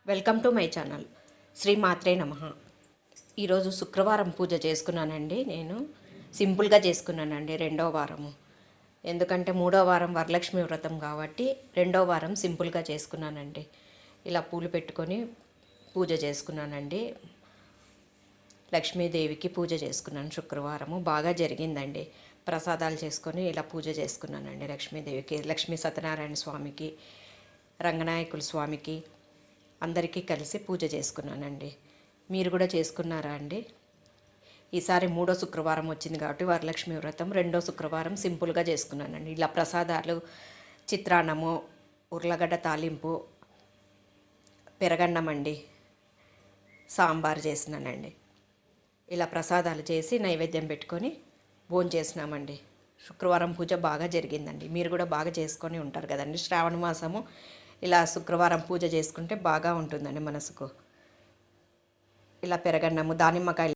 Welcome to my channel. శ్రీ మాత్రే నమః. ఈరోజు శుక్రవారం పూజ చేసుకున్నానండి. నేను సింపుల్గా చేసుకున్నానండి రెండో వారము. ఎందుకంటే మూడో వారం వరలక్ష్మి వ్రతం కాబట్టి రెండో వారం సింపుల్గా చేసుకున్నానండి. ఇలా పూలు పెట్టుకొని పూజ చేసుకున్నానండి. లక్ష్మీదేవికి పూజ చేసుకున్నాను. శుక్రవారము బాగా జరిగిందండి. ప్రసాదాలు చేసుకొని ఇలా పూజ చేసుకున్నానండి. లక్ష్మీదేవికి, లక్ష్మీ సత్యనారాయణ స్వామికి, రంగనాయకుల స్వామికి అందరికీ కలిసి పూజ చేసుకున్నానండి. మీరు కూడా చేసుకున్నారా అండి? ఈసారి మూడో శుక్రవారం వచ్చింది కాబట్టి వరలక్ష్మి వ్రతం రెండో శుక్రవారం సింపుల్గా చేసుకున్నానండి. ఇలా ప్రసాదాలు, చిత్రాన్నము, ఉర్లగడ్డ తాలింపు, పెరగన్నం అండి, సాంబార్ చేసినానండి. ఇలా ప్రసాదాలు చేసి నైవేద్యం పెట్టుకొని భోంచేసినామండి. శుక్రవారం పూజ బాగా జరిగిందండి. మీరు కూడా బాగా చేసుకొని ఉంటారు కదండి. శ్రావణ మాసము ఇలా శుక్రవారం పూజ చేసుకుంటే బాగా ఉంటుందండి మనసుకు. ఇలా పెరగన్నము, దానిమ్మకాయలు